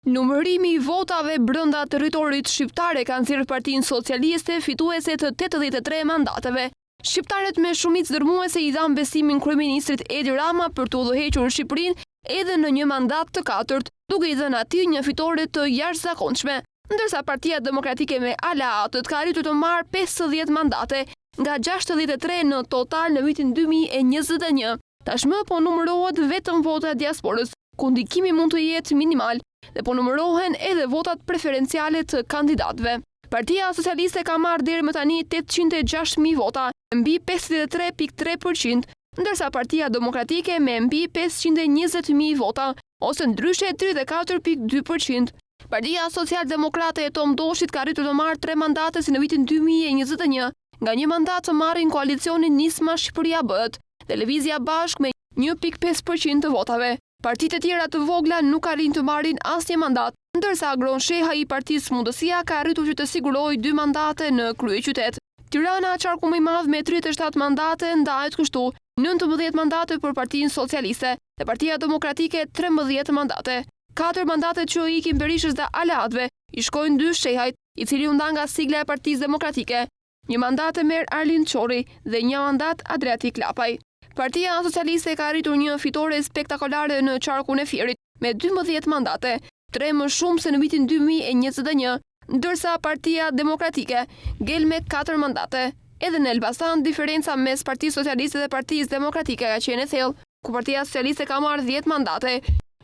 Numërimi I votave brenda territorit shqiptar e ka nxjerrë Partinë Socialiste fituese të 83 mandateve. Shqiptarët me shumicë dërmuese I dhanë besimin kryeministrit Edi Rama për të udhëhequr Shqipërinë edhe në një mandat të katërt, duke I dhënë atij një fitore të jashtëzakonshme, ndërsa Partia Demokratike me aleatët ka arritur të marrë 50 mandate nga 63 në total në vitin 2021. Tashmë po numërohet vetëm vota e diasporës, ku ndikimi mund të jetë minimal, dhe po numërohen edhe votat preferenciale të kandidatëve. Partia Socialiste ka marrë deri më tani 806.000 vota, mbi 53.3%, ndërsa Partia Demokratike me mbi 520.000 vota, ose ndryshe 34.2%. Partia Social-Demokrate e Tom Doshit ka arritur të marrë 3 mandate si në vitin 2021, nga një mandat të marrin koalicionin Nisma Shqipëria Bëhet, dhe Lëvizja Bashk me 1.5% të votave. Partitë e tjera të vogla nuk arrin të marrin asnjë mandat, ndërsa Agron Sheha I Partisë Mundësia ka arritur që të sigurojë 2 mandate në kryeqytet. Tirana, qarku më I madh me 37 mandate, ndahet kështu: 19 mandate për Partinë Socialiste dhe Partia Demokratike 13 mandate. 4 mandate që I ikin Berishës dhe aleatëve I shkojnë 2 Shehajt, I cili u nda nga sigla e Partisë Demokratike. 1 mandat e merr Arlind Çorri dhe 1 mandat Adriatik Lapaj. Partia Socialiste ka arritur një fitore spektakolare në qarkun e Fierit me 12 mandate, 3 më shumë se në vitin 2021, ndërsa Partia Demokratike ngel me 4 mandate. Edhe në Elbasan, diferenca mes Partisë Socialiste dhe Partisë Demokratike ka qenë e thellë, ku Partia Socialiste ka marrë 10 mandate,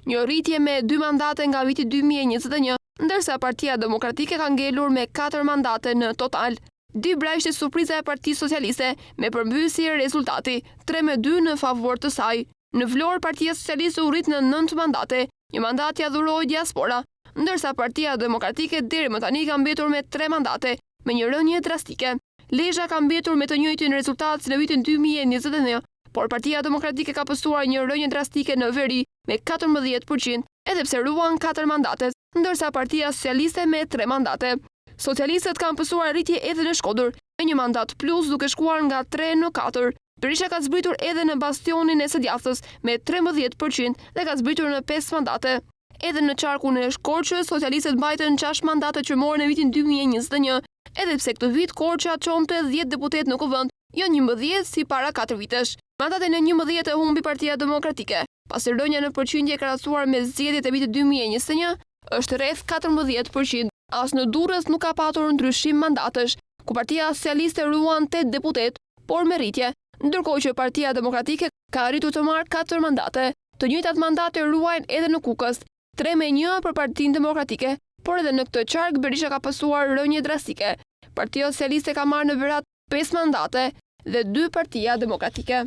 një rritje me 2 mandate nga viti 2021, ndërsa Partia Demokratike ka ngelur me 4 mandate në total. Dy brajshte surpriza e Partisë Socialiste, me përmbysje rezultati 3-2 në favor të saj. Në Vlorë, Partia Socialiste u rrit në 9 mandate, një mandat ja dhuroi diaspora, ndërsa Partia Demokratike deri më tani ka mbetur me 3 mandate, me një rënje drastike. Lezhë ka mbetur me të njëjtin rezultat si në vitin 2021, por Partia Demokratike ka pësuar një rënje drastike në veri me 14%, edhe pse ruan 4 mandate, ndërsa Partia Socialiste me 3 mandate. Socialistët kanë pësuar rritje edhe në Shkodër, me një mandat plus duke shkuar nga 3 në 4. Berisha ka zbritur edhe në bastionin e së djathtës me 13% dhe ka zbritur në 5 mandate. Edhe në qarkun e Korçës, socialistët mbajtën 6 mandate që morën në vitin 2021, edhe pse këtë vit Korça çonte 10 deputet në kuvend, jo 11 si para 4 vitesh. Mandaten e 11 e humbi Partia Demokratike, pasi rënja në përqindje krahasuar me zgjedhjet e vitit 2021 është rreth 14%. As në Durrës nuk ka patur ndryshim mandatesh, ku Partia Socialiste ruan 8 deputet, por me rritje, ndërkohë që Partia Demokratike ka arritur të marrë 4 mandate. Të njëjtat mandate ruajnë edhe në Kukës, 3-1 për Partinë Demokratike, por edhe në këtë qark Berisha ka pësuar rënje drastike. Partia Socialiste ka marrë në Berat 5 mandate dhe 2 Partia Demokratike.